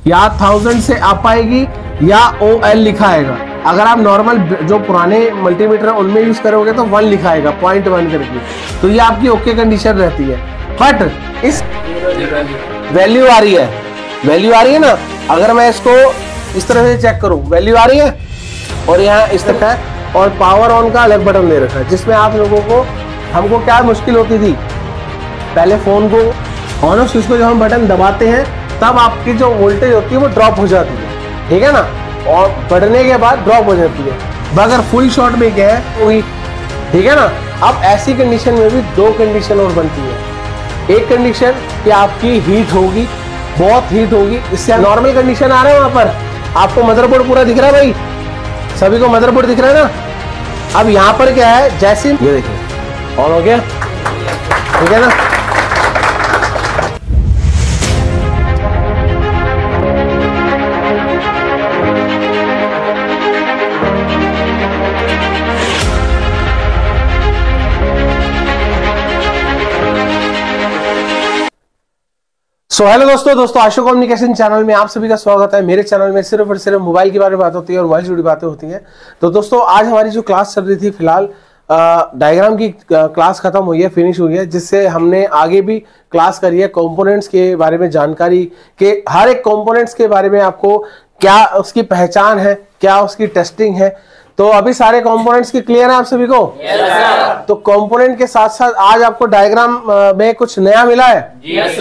या 1000 से अप आएगी या OL लिखा आएगा। अगर आप नॉर्मल जो पुराने मल्टीमीटर उनमें यूज करोगे तो 1 लिखा आएगा, 0.1 करके, तो ये आपकी ओके कंडीशन रहती है। बट इस वैल्यू आ रही है ना, अगर मैं इसको इस तरह से चेक करूं, वैल्यू आ रही है और यहाँ इस तरह है, और पावर ऑन का अलग बटन दे रखा है, जिसमें आप लोगों को, हमको क्या मुश्किल होती थी, पहले फोन को ऑन ऑफ स्विच को जब हम बटन दबाते हैं तब आपकी जो वोल्टेज होती है वो ड्रॉप हो जाती है, ठीक है ना, और बढ़ने के बाद ड्रॉप हो जाती है। अगर फुल शॉट में क्या है वही, ठीक है ना। अब ऐसी कंडीशन में भी 2 कंडीशन और बनती है। एक कंडीशन कि आपकी हीट होगी, बहुत हीट होगी, इससे नॉर्मल कंडीशन आ रहा है। वहां पर आपको मदरबोर्ड पूरा दिख रहा है भाई, सभी को मदरबोर्ड दिख रहा है ना। अब यहाँ पर क्या है, जैसे ये देखिए ऑन हो गया, ठीक है ना। हेलो दोस्तों आशु कम्युनिकेशन चैनल में आप सभी का स्वागत है। मेरे चैनल में सिर्फ और सिर्फ मोबाइल की बारे में बात होती है और मोबाइल से जुड़ी बातें होती हैं। तो दोस्तों आज हमारी जो क्लास चल रही थी, फिलहाल डायग्राम की क्लास खत्म हुई है, फिनिश हुई है, जिससे हमने आगे भी क्लास करी है। कंपोनेंट्स के बारे में जानकारी के, हर एक कंपोनेंट्स के बारे में आपको क्या उसकी पहचान है, क्या उसकी टेस्टिंग है। तो अभी सारे कंपोनेंट्स की क्लियर है आप सभी को? yes, तो कंपोनेंट के साथ साथ आज आपको डायग्राम में कुछ नया मिला है। yes,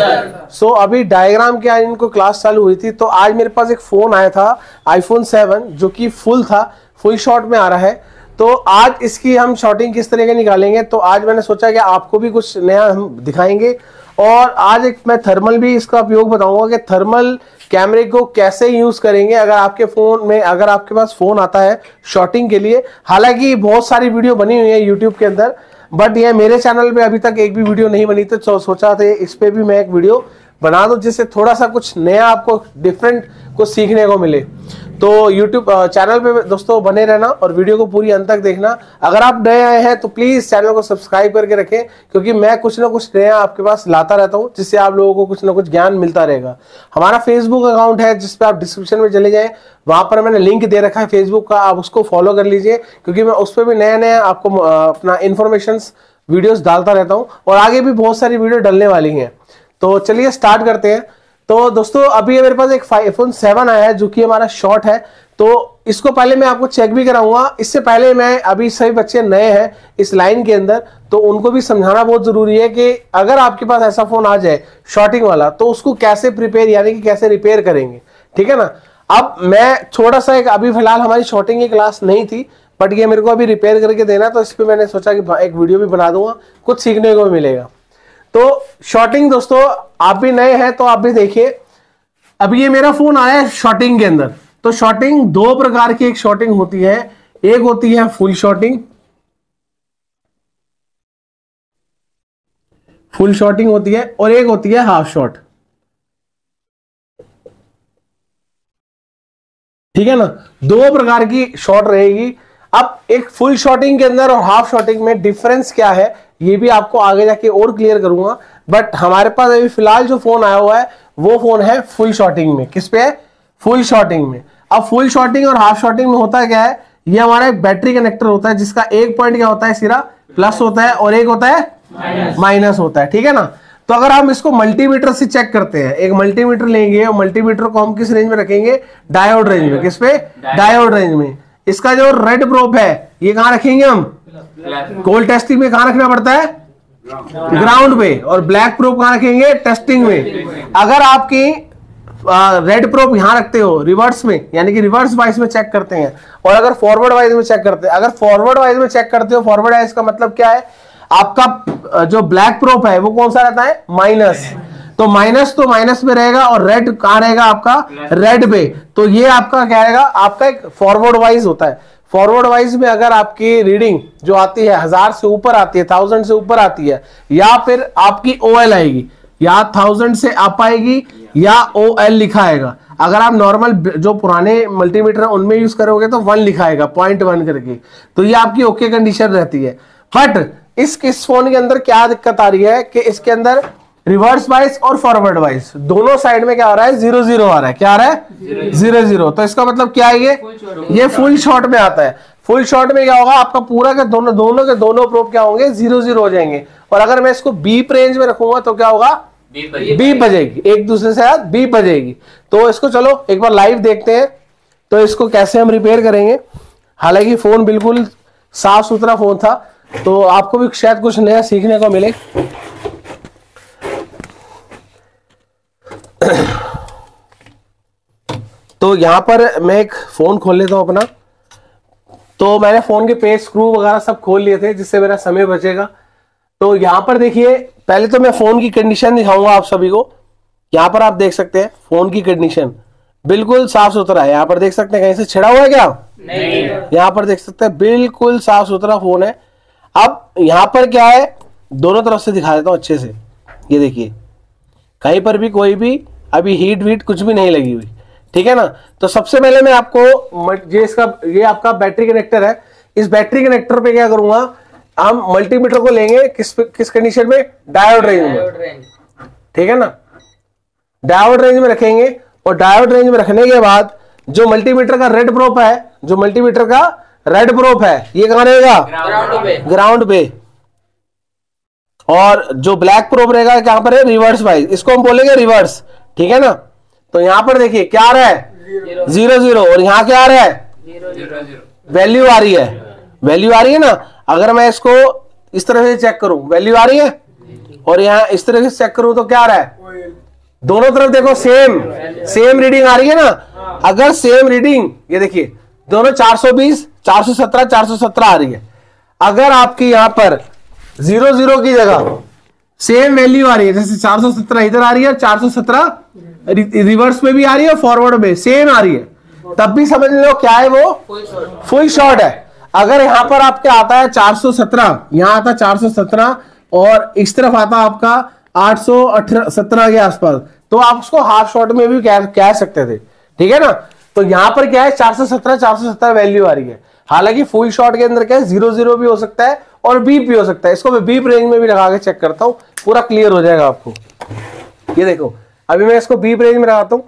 सो अभी डायग्राम के इनको क्लास चालू हुई थी, तो आज मेरे पास एक फोन आया था iPhone 7 जो कि फुल था, फुल शॉट में आ रहा है। तो आज इसकी हम शॉटिंग किस तरह के निकालेंगे, तो आज मैंने सोचा कि आपको भी कुछ नया हम दिखाएंगे। और आज एक मैं थर्मल भी इसका उपयोग बताऊंगा कि थर्मल कैमरे को कैसे यूज करेंगे अगर आपके फोन में, अगर आपके पास फोन आता है शॉटिंग के लिए। हालांकि बहुत सारी वीडियो बनी हुई है यूट्यूब के अंदर, बट ये मेरे चैनल पे अभी तक एक भी वीडियो नहीं बनी, तो सोचा था इस पे भी मैं एक वीडियो बना दूं, जिससे थोड़ा सा कुछ नया आपको डिफरेंट कुछ सीखने को मिले। तो YouTube चैनल पे दोस्तों बने रहना और वीडियो को पूरी अंत तक देखना। अगर आप नए आए हैं तो प्लीज चैनल को सब्सक्राइब करके रखें, क्योंकि मैं कुछ ना कुछ नया आपके पास लाता रहता हूं, जिससे आप लोगों को कुछ ना कुछ ज्ञान मिलता रहेगा। हमारा फेसबुक अकाउंट है जिसपे आप डिस्क्रिप्शन में चले जाएं, वहां पर मैंने लिंक दे रखा है फेसबुक का, आप उसको फॉलो कर लीजिए, क्योंकि मैं उस पर भी नया नया आपको अपना इंफॉर्मेशन वीडियोस डालता रहता हूँ और आगे भी बहुत सारी वीडियो डलने वाली हैं। तो चलिए स्टार्ट करते हैं। तो दोस्तों अभी मेरे पास एक iPhone 7 आया है जो कि हमारा शॉर्ट है, तो इसको पहले मैं आपको चेक भी कराऊंगा। इससे पहले मैं, अभी सभी बच्चे नए हैं इस लाइन के अंदर, तो उनको भी समझाना बहुत जरूरी है कि अगर आपके पास ऐसा फोन आ जाए शॉर्टिंग वाला, तो उसको कैसे प्रिपेयर यानी कि कैसे रिपेयर करेंगे, ठीक है ना। अब मैं थोड़ा सा एक, अभी फिलहाल हमारी शॉर्टिंग की क्लास नहीं थी, बट ये मेरे को अभी रिपेयर करके देना, तो इस पर मैंने सोचा कि एक वीडियो भी बना दूंगा, कुछ सीखने को मिलेगा। तो शॉर्टिंग दोस्तों आप भी नए हैं तो आप भी देखिए। अभी ये मेरा फोन आया है शॉर्टिंग के अंदर। तो शॉर्टिंग 2 प्रकार की एक शॉर्टिंग होती है, एक होती है फुल शॉर्टिंग, फुल शॉर्टिंग होती है, और एक होती है हाफ शॉट, ठीक है ना। 2 प्रकार की शॉट रहेगी। अब एक फुल शॉटिंग के अंदर और हाफ शॉटिंग में डिफरेंस क्या है, ये भी आपको आगे जाके और क्लियर करूंगा। बट हमारे पास अभी फिलहाल जो फोन आया हुआ है वो फोन है फुल शॉटिंग में। किस पे है? फुल शॉटिंग में। अब फुल शॉटिंग और हाफ शॉटिंग में होता है क्या है, ये हमारा एक बैटरी कनेक्टर होता है, जिसका एक पॉइंट क्या होता है, सिरा प्लस होता है और एक होता है माइनस होता है, ठीक है ना। तो अगर हम इसको मल्टीमीटर से चेक करते हैं, एक मल्टीमीटर लेंगे और मल्टीमीटर को हम किस रेंज में रखेंगे, डायोड रेंज में। किस पे? डायोड रेंज में। इसका जो रेड प्रोब है ये कहां रखेंगे हम? कोल्ड टेस्टिंग में कहां रखना पड़ता है? ग्राउंड पे। और ब्लैक प्रोब कहां रखेंगे? टेस्टिंग में। अगर आपकी रेड प्रोब यहां रखते हो रिवर्स में, यानी कि रिवर्स वाइज में चेक करते हैं, और अगर फॉरवर्ड वाइज में चेक करते हैं, अगर फॉरवर्ड वाइज में चेक करते हो, फॉरवर्ड वाइज का मतलब क्या है, आपका जो ब्लैक प्रोब है वो कौन सा रहता है? माइनस। तो माइनस में रहेगा और रेड कहां रहेगा? आपका रेड पे। तो ये आपका क्या रहेगा? आपका एक फॉरवर्ड वाइज होता है। फॉरवर्ड वाइज में अगर आपकी रीडिंग जो आती है 1000 से ऊपर आती है, 1000 से ऊपर आती है, या फिर आपकी OL आएगी, या 1000 से अप आएगी या OL लिखा आएगा। अगर आप नॉर्मल जो पुराने मल्टीमीटर उनमें यूज करोगे तो 1 लिखा आएगा, 0.1 करके, तो ये आपकी ओके कंडीशन रहती है। बट इस फोन के अंदर क्या दिक्कत आ रही है कि इसके अंदर रिवर्स वाइज और फॉरवर्ड वाइज दोनों साइड में क्या आ रहा है, 0-0 आ रहा है। क्या आ रहा है, 0-0। तो इसका मतलब क्या है, ये फुल शॉट में आता है। फुल शॉट में क्या होगा, आपका पूरा के दोनों प्रोब क्या होंगे, 0-0 हो जाएंगे। और अगर मैं इसको बीप रेंज में रखूंगा तो क्या होगा, बीप बजेगी, एक दूसरे से साथ बीप बजेगी। तो इसको चलो एक बार लाइव देखते हैं, तो इसको कैसे हम रिपेयर करेंगे। हालांकि फोन बिल्कुल साफ सुथरा फोन था, तो आपको भी शायद कुछ नया सीखने को मिले। तो यहां पर मैं एक फोन खोल लेता हूं अपना। तो मैंने फोन के पेज स्क्रू वगैरह सब खोल लिए थे, जिससे मेरा समय बचेगा। तो यहां पर देखिए, पहले तो मैं फोन की कंडीशन दिखाऊंगा आप सभी को। यहां पर आप देख सकते हैं फोन की कंडीशन बिल्कुल साफ सुथरा है। यहां पर देख सकते हैं कहीं से छिड़ा हुआ है क्या, नहीं। यहां पर देख सकते हैं बिल्कुल साफ सुथरा फोन है। अब यहां पर क्या है, दोनों तरफ से दिखा देता हूं अच्छे से। ये देखिए, कहीं पर भी कोई भी अभी हीट वीट कुछ भी नहीं लगी हुई, ठीक है ना। तो सबसे पहले मैं आपको ये आपका बैटरी कनेक्टर है। इस बैटरी कनेक्टर पे क्या करूंगा, हम मल्टीमीटर को लेंगे किस कंडीशन में, डायोड रेंज में, ठीक है ना। डायोड रेंज में रखेंगे, और डायोड रेंज में रखने के बाद जो मल्टीमीटर का रेड प्रोब है, ये कहां रहेगा, ग्राउंड पे। और जो ब्लैक प्रोब रहेगा कहां पर है, रिवर्स वाइज, इसको हम बोलेंगे रिवर्स, ठीक है ना। तो यहां पर देखिए क्या आ रहा है, 0-0, और यहां क्या आ रहा है, 0-0, वैल्यू आ रही है ना। अगर मैं इसको इस तरह से चेक करूं, वैल्यू आ रही है, और यहां इस तरह से चेक करूं तो क्या आ रहा है, दोनों तरफ देखो सेम रीडिंग आ रही है ना। अगर सेम रीडिंग, ये देखिए दोनों 420, 417, 417 आ रही है। अगर आपकी यहां पर 0-0 की जगह सेम वैल्यू आ रही है, जैसे 417 इधर आ रही है, 417 रिवर्स में भी आ रही है, फॉरवर्ड में सेम आ रही है, तब भी समझ लो क्या है, वो फुल शॉट है। अगर यहां पर आपके आता है 417, यहां आता 417, और इस तरफ आता आपका 817 के आसपास, तो आप उसको हाफ शॉट में भी कह सकते थे, ठीक है ना। तो यहां पर क्या है, 417 वैल्यू आ रही है। हालांकि फुल शॉट के अंदर क्या है, 0-0 भी हो सकता है और बीप भी हो सकता है। इसको मैं बीप रेंज में भी लगा के चेक करता हूं, पूरा क्लियर हो जाएगा आपको। ये देखो, अभी मैं इसको बीप रेंज में लगाता हूं।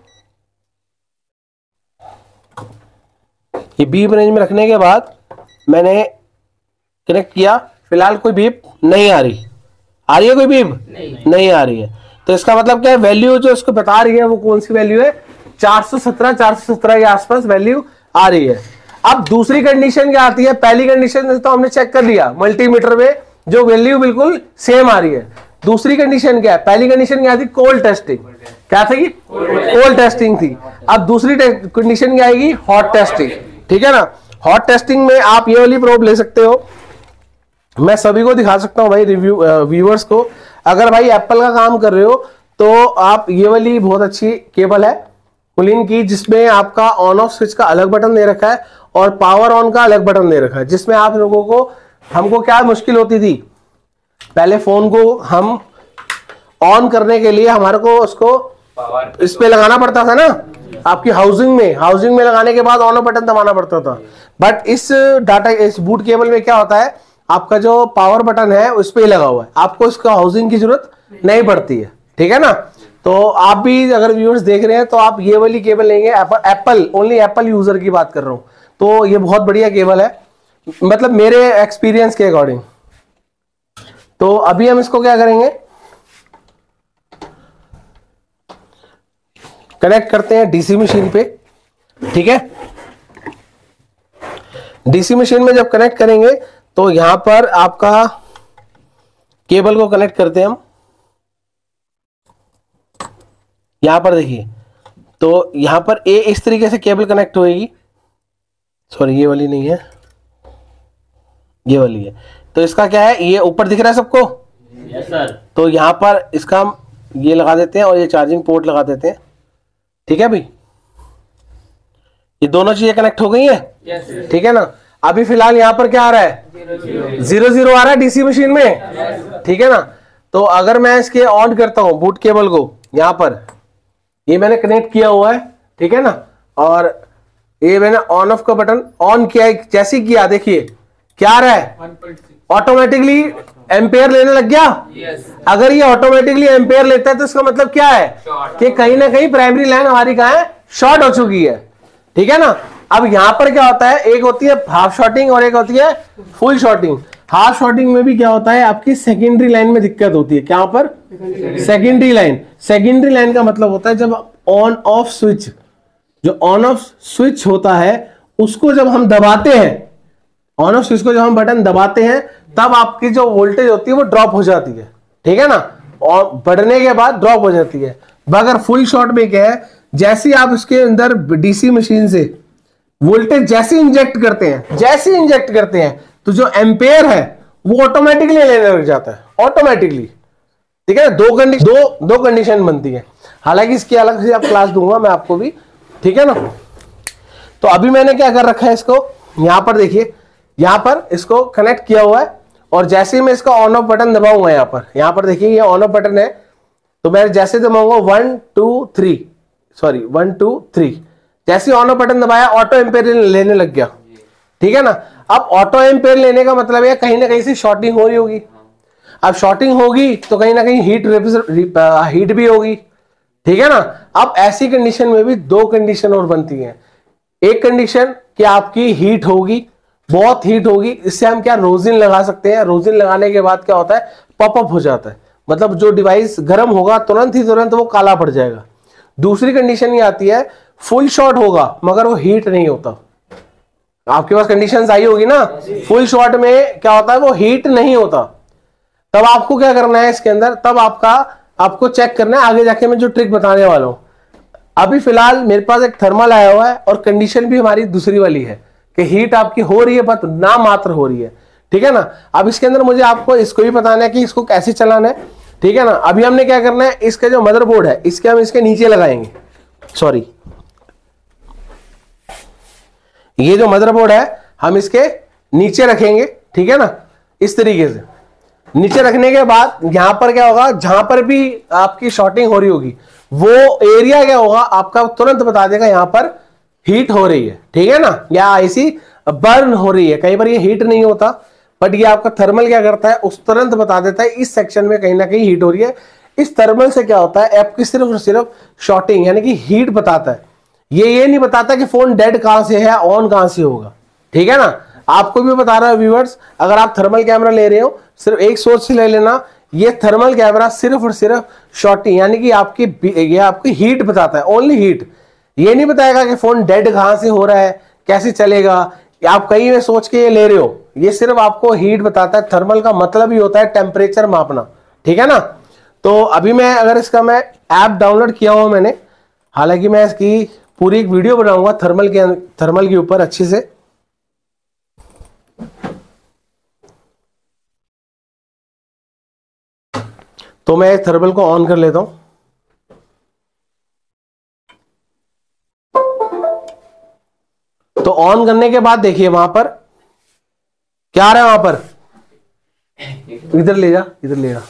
ये बीप रेंज में रखने के बाद मैंने कनेक्ट किया, फिलहाल कोई बीप नहीं आ रही। आ रही है कोई बीप, नहीं आ रही है। तो इसका मतलब क्या है, वैल्यू जो इसको बता रही है वो कौन सी वैल्यू है, 417 के आसपास वैल्यू आ रही है। अब दूसरी कंडीशन क्या आती है, पहली कंडीशन तो हमने चेक कर लिया, मल्टीमीटर में जो वैल्यू बिल्कुल सेम आ रही है। दूसरी कंडीशन क्या है, पहली कंडीशन क्या थी, कोल्ड टेस्टिंग, क्या थी, कोल्ड टेस्टिंग थी। अब दूसरी कंडीशन क्या आएगी, हॉट टेस्टिंग, ठीक है ना। हॉट टेस्टिंग में आप ये वाली प्रोब ले सकते हो, मैं सभी को दिखा सकता हूं भाई, व्यूअर्स को। अगर भाई एप्पल का काम कर रहे हो तो आप ये वाली बहुत अच्छी केबल है कुलिंग की, जिसमें आपका ऑन ऑफ स्विच का अलग बटन दे रखा है और पावर ऑन का अलग बटन दे रखा है। जिसमें आप लोगों को, हमको क्या मुश्किल होती थी, पहले फोन को हम ऑन करने के लिए हमारे को उसको इस पे लगाना पड़ता था ना, आपकी हाउसिंग में लगाने के बाद ऑन ऑफ बटन दबाना पड़ता था। बट इस बूट केबल में क्या होता है, आपका जो पावर बटन है उस पे ही लगा हुआ है, आपको इसका हाउसिंग की जरूरत नहीं पड़ती है, ठीक है ना। तो आप भी अगर व्यूअर्स देख रहे हैं तो आप ये वाली केबल लेंगे, ओनली एप्पल यूजर की बात कर रहा हूं, तो ये बहुत बढ़िया केबल है, मतलब मेरे एक्सपीरियंस के अकॉर्डिंग। तो अभी हम इसको क्या करेंगे, कनेक्ट करते हैं डीसी मशीन पे, ठीक है। डीसी मशीन में जब कनेक्ट करेंगे तो यहां पर आपका केबल को कनेक्ट करते हैं हम। यहां पर देखिए, तो यहां पर इस तरीके से केबल कनेक्ट होएगी, सॉरी ये वाली नहीं है, ये वाली है। तो इसका क्या है, ये ऊपर दिख रहा है सबको, यस सर। तो यहां पर इसका हम ये लगा देते हैं और ये चार्जिंग पोर्ट लगा देते हैं, ठीक है भाई। ये दोनों चीजें कनेक्ट हो गई है, ठीक है ना। अभी फिलहाल यहां पर क्या आ रहा है, 0-0 आ रहा है डीसी मशीन में, ठीक है ना। तो अगर मैं इसके ऑन करता हूं बूट केबल को, यहां पर ये मैंने कनेक्ट किया हुआ है, ठीक है ना, और ये मैंने ऑन ऑफ का बटन ऑन किया है, जैसे किया देखिए क्या आ रहा है, ऑटोमेटिकली एम्पेयर लेने लग गया। अगर ये ऑटोमेटिकली एम्पेयर लेता है तो इसका मतलब क्या है कि कहीं ना कहीं प्राइमरी लाइन हमारी कहां है, शॉर्ट हो चुकी है। ठीक है ना। अब यहां पर क्या होता है, एक होती है हाफ शॉर्टिंग और एक होती है फुल शॉर्टिंग। हाफ शॉर्टिंग में भी क्या होता है, आपकी सेकेंडरी लाइन में दिक्कत होती है। क्या पर सेकेंडरी लाइन, सेकेंडरी लाइन का मतलब होता है जब ऑन ऑफ स्विच, जो ऑन ऑफ स्विच होता है उसको जब हम दबाते हैं, ऑन ऑफ स्विच को जब हम बटन दबाते हैं तब आपकी जो वोल्टेज होती है वो ड्रॉप हो जाती है। ठीक है ना, और बढ़ने के बाद ड्रॉप हो जाती है। मगर फुल शॉर्ट में क्या है, जैसे आप इसके अंदर डीसी मशीन से वोल्टेज जैसे इंजेक्ट करते हैं तो जो एम्पेयर है वो ऑटोमेटिकली लेने लग जाता है, ऑटोमेटिकली। ठीक है, दो कंडीशन बनती है। हालांकि इसकी अलग से आप क्लास दूंगा मैं आपको भी। ठीक है ना। तो अभी मैंने क्या कर रखा है, इसको यहां पर देखिए, यहां पर इसको कनेक्ट किया हुआ है और जैसे ही मैं इसका ऑन ऑफ बटन दबाऊंगा, यहां पर देखिए ये ऑन ऑफ बटन है, तो मैं जैसे दबाऊंगा 1 2 3, जैसे ऑन ऑफ बटन दबाया ऑटो एम्पेयर लेने लग गया। ठीक है ना। अब ऑटो एम्पेयर लेने का मतलब है कहीं ना कहीं से शॉर्टिंग हो रही होगी। अब शॉर्टिंग होगी तो कहीं ना कहीं हीट भी होगी। ठीक है ना। अब ऐसी कंडीशन में भी दो कंडीशन और बनती हैं। एक कंडीशन कि आपकी हीट होगी, बहुत हीट होगी, इससे हम क्या रोजिन लगा सकते हैं। रोजिन लगाने के बाद क्या होता है, पॉपअप हो जाता है, मतलब जो डिवाइस गर्म होगा तुरंत वो काला पड़ जाएगा। दूसरी कंडीशन ये आती है फुल शॉर्ट होगा मगर वो हीट नहीं होता। आपके पास कंडीशंस आई होगी ना, फुल शॉर्ट में क्या होता है, वो हीट नहीं होता। तब आपको क्या करना है इसके अंदर, तब आपको चेक करना है, आगे जाके मैं जो ट्रिक बताने वाला हूं। अभी फिलहाल मेरे पास एक थर्मल आया हुआ है और कंडीशन भी हमारी दूसरी वाली है कि हीट आपकी हो रही है पर ना मात्र हो रही है। ठीक है ना। अब इसके अंदर मुझे आपको इसको भी बताना है कि इसको कैसे चलाना है। ठीक है ना। अभी हमने क्या करना है, इसका जो मदरबोर्ड है इसके हम इसके नीचे लगाएंगे, सॉरी ये जो मदरबोर्ड है हम इसके नीचे रखेंगे। ठीक है ना, इस तरीके से नीचे रखने के बाद यहां पर क्या होगा, जहां पर भी आपकी शॉर्टिंग हो रही होगी वो एरिया क्या होगा आपका तुरंत बता देगा यहां पर हीट हो रही है। ठीक है ना, या ऐसी बर्न हो रही है। कई बार ये हीट नहीं होता बट ये आपका थर्मल क्या करता है, उस तुरंत बता देता है इस सेक्शन में कहीं ना कहीं हीट हो रही है। इस थर्मल से क्या होता है, आपकी सिर्फ और सिर्फ शॉर्टिंग यानी कि हीट बताता है। ये नहीं बताता कि फोन डेड कहां से है, ऑन कहां से होगा। ठीक है ना। आपको भी बता रहा है व्यूअर्स, अगर आप थर्मल कैमरा ले रहे हो सिर्फ एक सोच से ले लेना, ये थर्मल कैमरा सिर्फ और सिर्फ शॉर्टिंग यानी कि आपकी हीट बताता है, ओनली हीट। ये नहीं बताएगा कि फोन डेड कहां से हो रहा है, कैसे चलेगा, आप कहीं में सोच के ये ले रहे हो। ये सिर्फ आपको हीट बताता है। थर्मल का मतलब ही होता है टेम्परेचर मापना। ठीक है ना। तो अभी मैं अगर इसका मैं ऐप डाउनलोड किया हुआ मैंने, हालांकि मैं इसकी पूरी एक वीडियो बनाऊंगा थर्मल के ऊपर अच्छे से। तो मैं इस थर्मल को ऑन कर लेता हूं। तो ऑन करने के बाद देखिए वहां पर क्या आ रहा है, वहां पर इधर ले जा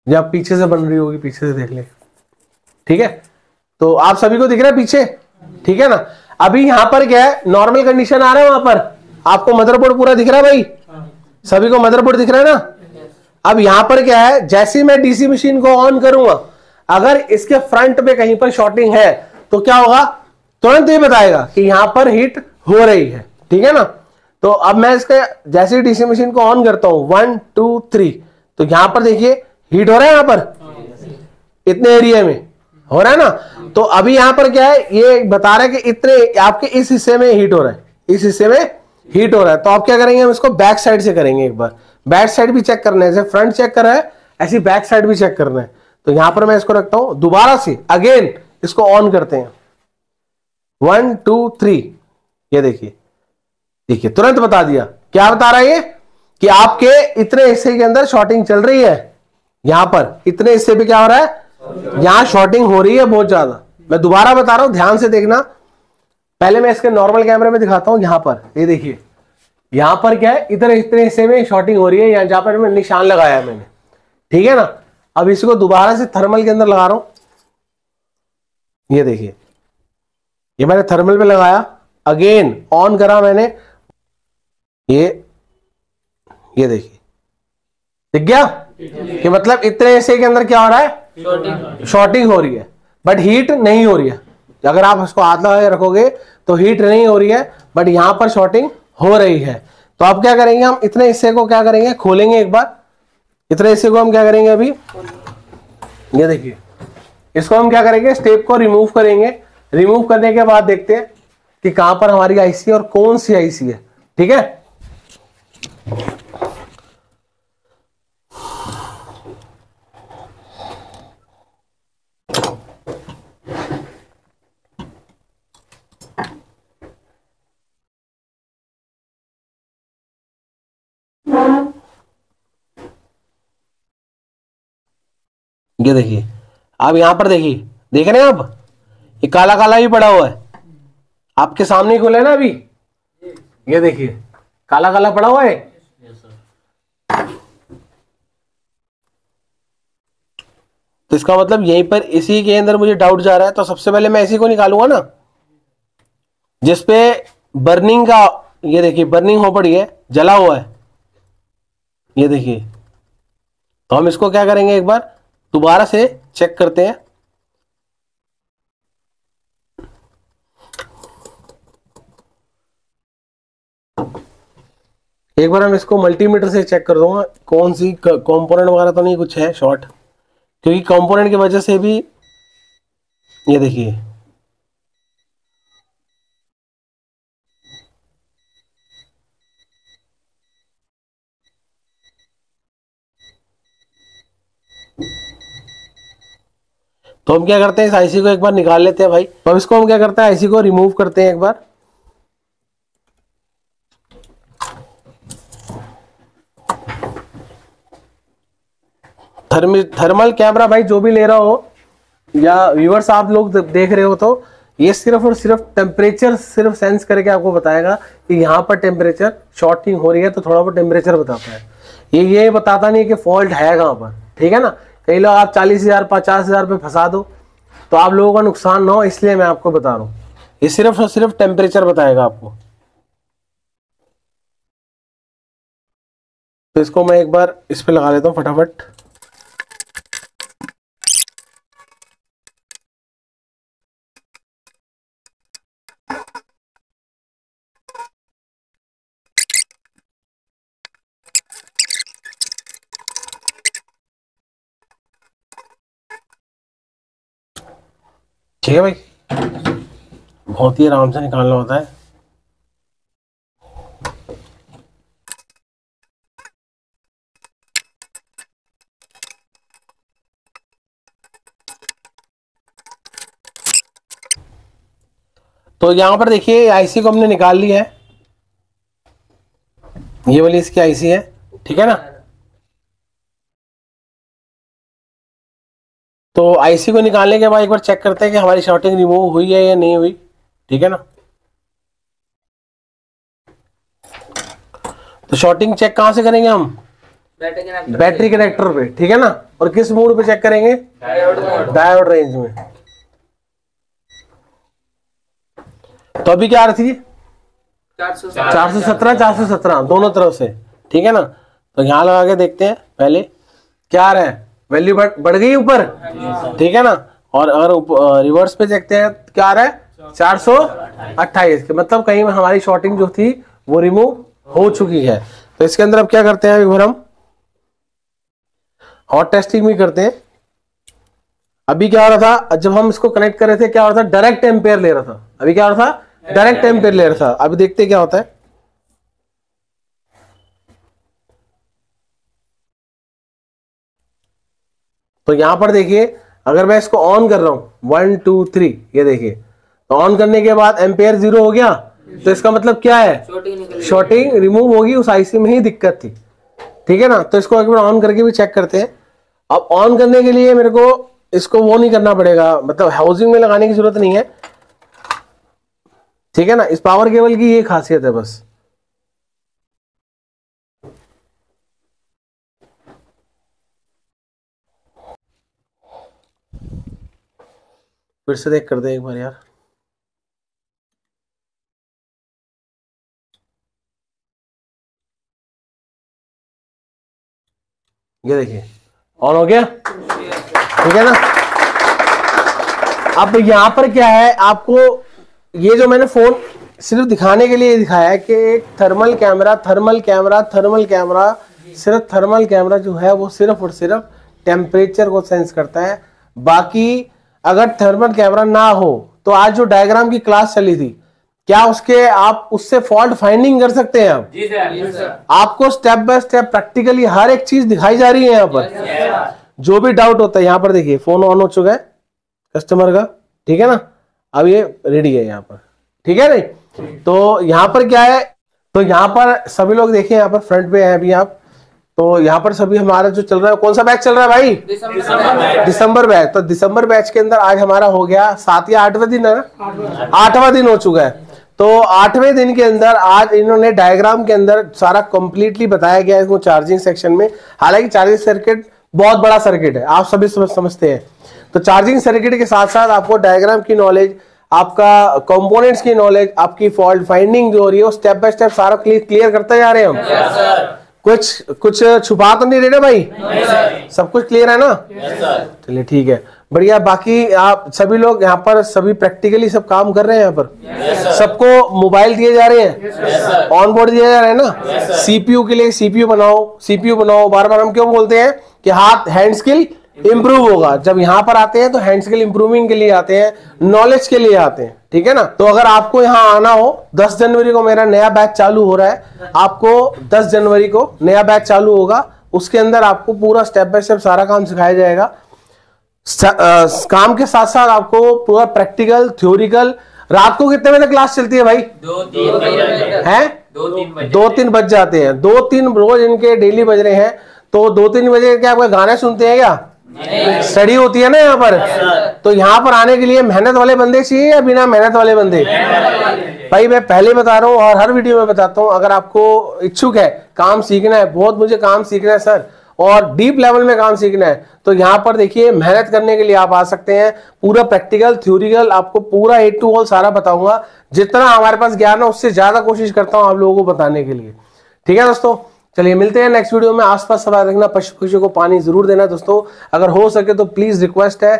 जब पीछे से बन रही होगी पीछे से देख ले। ठीक है, तो आप सभी को दिख रहा है पीछे। ठीक है ना। अभी यहां पर क्या है, नॉर्मल कंडीशन आ रहा है, वहां पर आपको मदरबोर्ड पूरा दिख रहा है भाई, सभी को मदरबोर्ड दिख रहा है ना। अब यहां पर क्या है, जैसे ही मैं डीसी मशीन को ऑन करूंगा, अगर इसके फ्रंट पे कहीं पर शॉर्टिंग है तो क्या होगा, तुरंत ये बताएगा कि यहां पर हीट हो रही है। ठीक है ना। तो अब मैं इसका जैसे ही डीसी मशीन को ऑन करता हूं 1 2 3, तो यहां पर देखिए हीट हो रहा है, यहां पर इतने एरिया में हो रहा है ना। तो अभी यहां पर क्या है, ये बता रहा है कि इतने आपके इस हिस्से में हीट हो रहा है, इस हिस्से में हीट हो रहा है। तो आप क्या करेंगे, हम इसको बैक साइड से करेंगे। एक बार बैक साइड भी चेक करना है, जैसे फ्रंट चेक कर रहा है ऐसी बैक साइड भी चेक करना है। तो यहां पर मैं इसको रखता हूं, दोबारा से अगेन इसको ऑन करते हैं 1 2 3, ये देखिए तुरंत बता दिया। क्या बता रहा है ये, कि आपके इतने हिस्से के अंदर शॉर्टिंग चल रही है। यहां पर इतने हिस्से पे क्या हो रहा है, यहां शॉर्टिंग हो रही है बहुत ज्यादा। मैं दोबारा बता रहा हूं, ध्यान से देखना। पहले मैं इसके नॉर्मल कैमरे में दिखाता हूं। यहां पर ये देखिए, यहां पर क्या है, इतने हिस्से में शॉर्टिंग हो रही है, यहां जहां पर मैं निशान लगाया मैंने। ठीक है ना। अब इसको दोबारा से थर्मल के अंदर लगा रहा हूं, ये देखिए, ये मैंने थर्मल पे लगाया, अगेन ऑन करा मैंने, ये देखिए दिख गया कि मतलब इतने एसए के अंदर क्या हो रहा है, शॉर्टिंग हो रही है, बट हीट नहीं हो रही है। अगर आप उसको हाथ लगा के रखोगे तो हीट नहीं हो रही है, बट यहां पर शॉर्टिंग हो रही है। तो अब क्या करेंगे, हम इतने हिस्से को क्या करेंगे, खोलेंगे एक बार। इतने हिस्से को हम क्या करेंगे अभी, ये देखिए, इसको हम क्या करेंगे, स्टेप को रिमूव करेंगे। रिमूव करने के बाद देखते हैं कि कहां पर हमारी आईसी है और कौन सी आईसी है। ठीक है, ये देखिए, अब यहां पर देखिए, देख रहे हैं आप, ये काला काला भी पड़ा हुआ है, आपके सामने ही खुला है ना अभी, ये देखिए काला काला पड़ा हुआ है। तो इसका मतलब यहीं पर इसी के अंदर मुझे डाउट जा रहा है। तो सबसे पहले मैं इसी को निकालूंगा ना, जिसपे बर्निंग का, ये देखिए बर्निंग हो पड़ी है, जला हुआ है, ये देखिए। तो हम इसको क्या करेंगे, एक बार दोबारा से चेक करते हैं। एक बार हम इसको मल्टीमीटर से चेक कर दूंगा, कौन सी कंपोनेंट वगैरह तो नहीं कुछ है शॉर्ट, क्योंकि कंपोनेंट की वजह से भी, ये देखिए, तो हम क्या करते हैं, इस आईसी को एक बार निकाल लेते हैं भाई। तो अब इसको हम क्या करते हैं, आईसी को रिमूव करते हैं एक बार। थर्मल कैमरा भाई जो भी ले रहा हो, या व्यूअर्स आप लोग देख रहे हो, तो ये सिर्फ और सिर्फ टेम्परेचर सिर्फ सेंस करके आपको बताएगा कि यहाँ पर टेम्परेचर शॉर्टिंग हो रही है, तो थोड़ा बहुत टेम्परेचर बताता है। ये बताता नहीं है कि फॉल्ट है कहाँ पर। ठीक है ना, कई लोग आप 40,000 50,000 पे फंसा दो तो आप लोगों का नुकसान ना हो, इसलिए मैं आपको बता रहा हूँ। ये सिर्फ और सिर्फ टेम्परेचर बताएगा आपको। तो इसको मैं एक बार इस पे लगा लेता हूँ फटाफट। ठीक है भाई, बहुत ही आराम से निकालना होता है। तो यहां पर देखिए आईसी को हमने निकाल लिया है, ये वाली इसकी आईसी है। ठीक है ना, तो आईसी को निकालने के बाद एक बार चेक करते हैं कि हमारी शॉर्टिंग रिमूव हुई है या नहीं हुई। ठीक है ना, तो शॉर्टिंग चेक कहां से करेंगे हम, बैटरी कनेक्टर पे। ठीक है ना, और किस मोड पे चेक करेंगे, डायोड रेंज में। तो अभी क्या आ रही थी, 417 417 दोनों तरफ से। ठीक है ना, तो यहां लगा के देखते हैं पहले क्या आ रहा है, वैल्यू बढ़ गई ऊपर। ठीक है ना, और अगर रिवर्स पे देखते हैं क्या आ रहा है, 428 के, मतलब कहीं हमारी शॉर्टिंग जो थी वो रिमूव हो चुकी है। तो इसके अंदर अब क्या करते हैं, एक बार हम हॉट टेस्टिंग भी करते हैं। अभी क्या हो रहा था, जब हम इसको कनेक्ट कर रहे थे क्या हो रहा था, डायरेक्ट एम्पेयर ले रहा था। अभी क्या हो रहा था, डायरेक्ट एम्पेयर ले रहा था। अभी देखते हैं क्या होता है। तो यहां पर देखिए, अगर मैं इसको ऑन कर रहा हूं 1 2 3, ये देखिए, तो ऑन करने के बाद एम्पेयर 0 हो गया। तो इसका मतलब क्या है, शॉर्टिंग रिमूव होगी, उस आईसी में ही दिक्कत थी। ठीक है ना, तो इसको एक बार ऑन करके भी चेक करते हैं। अब ऑन करने के लिए मेरे को इसको वो नहीं करना पड़ेगा, मतलब हाउसिंग में लगाने की जरूरत नहीं है। ठीक है ना, इस पावर केबल की ये खासियत है बस। फिर से देख कर दे एक बार यार। ये देखिए ऑन हो गया, ठीक है ना। अब यहाँ पर क्या है, आपको ये जो मैंने फोन सिर्फ दिखाने के लिए दिखाया है कि एक थर्मल कैमरा, सिर्फ थर्मल कैमरा जो है वो सिर्फ और सिर्फ टेम्परेचर को सेंस करता है। बाकी अगर थर्मल कैमरा ना हो तो आज जो डायग्राम की क्लास चली थी, क्या आप उससे फॉल्ट फाइंडिंग कर सकते हैं आप? जी सर। आपको स्टेप बाय स्टेप प्रैक्टिकली हर एक चीज दिखाई जा रही है यहाँ पर। जो भी डाउट होता है, यहाँ पर देखिए फोन ऑन हो चुका है कस्टमर का, ठीक है ना। अब ये रेडी है यहाँ पर, ठीक है नहीं। तो यहाँ पर क्या है, तो यहाँ पर सभी लोग देखिए, यहाँ पर फ्रंट पे हैं अभी आप। तो यहाँ पर सभी हमारा जो चल रहा है, कौन सा बैच चल रहा है भाई? दिसंबर बैच। तो दिसंबर बैच के अंदर आज हमारा हो गया 7 या 8वां दिन है ना, 8वां दिन हो चुका है। तो 8वें दिन के अंदर आज इन्होंने डायग्राम के अंदर सारा कंप्लीटली बताया गया है चार्जिंग सेक्शन में। हालांकि चार्जिंग सर्किट बहुत बड़ा सर्किट है, आप सभी समझते हैं। तो चार्जिंग सर्किट के साथ साथ आपको डायग्राम की नॉलेज, आपका कंपोनेंट्स की नॉलेज, आपकी फॉल्ट फाइंडिंग जो हो रही है वो स्टेप बाय स्टेप सारा क्लियर करते जा रहे हैं हम। कुछ छुपा तो नहीं रहे भाई? सब कुछ क्लियर है ना? चलिए ठीक है, बढ़िया। बाकी आप सभी लोग यहाँ पर सभी प्रैक्टिकली सब काम कर रहे हैं यहाँ पर। सबको मोबाइल दिए जा रहे हैं, ऑन बोर्ड दिया जा रहा है ना। सीपीयू के लिए सीपीयू बनाओ। बार बार हम क्यों बोलते हैं कि हाथ हैंड स्किल इंप्रूव होगा। जब यहाँ पर आते हैं तो हैंड स्किल इंप्रूविंग के लिए आते हैं, नॉलेज के लिए आते हैं, ठीक है ना। तो अगर आपको यहाँ आना हो, 10 जनवरी को मेरा नया बैच चालू हो रहा है। आपको 10 जनवरी को नया बैच चालू होगा, उसके अंदर आपको पूरा स्टेप बाय स्टेप सारा काम सिखाया जाएगा। काम के साथ साथ आपको पूरा प्रैक्टिकल, थ्योरिकल। रात को कितने बजे क्लास चलती है भाई? 2-3 बज जाते हैं। 2-3 रोज इनके डेली बज रहे हैं। तो 2-3 बजे क्या आपका गाना सुनते हैं क्या? स्टडी होती है ना यहाँ पर। तो यहाँ पर आने के लिए मेहनत वाले बंदे चाहिए या बिना मेहनत वाले बंदे? भाई मैं पहले बता रहा हूँ और हर वीडियो में बताता हूँ, अगर आपको इच्छुक है, काम सीखना है, बहुत मुझे काम सीखना है सर, और डीप लेवल में काम सीखना है, तो यहाँ पर देखिए मेहनत करने के लिए आप आ सकते हैं। पूरा प्रैक्टिकल, थ्योरिकल आपको पूरा A to Z सारा बताऊंगा। जितना हमारे पास ज्ञान है उससे ज्यादा कोशिश करता हूँ आप लोगों को बताने के लिए, ठीक है दोस्तों। चलिए मिलते हैं नेक्स्ट वीडियो में। आसपास सवाल रखना, पशु पक्षियों को पानी जरूर देना दोस्तों। अगर हो सके तो प्लीज रिक्वेस्ट है,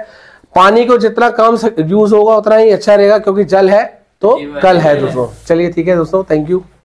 पानी को जितना कम यूज होगा उतना ही अच्छा रहेगा, क्योंकि जल है तो कल है दोस्तों। चलिए ठीक है दोस्तों, थैंक यू।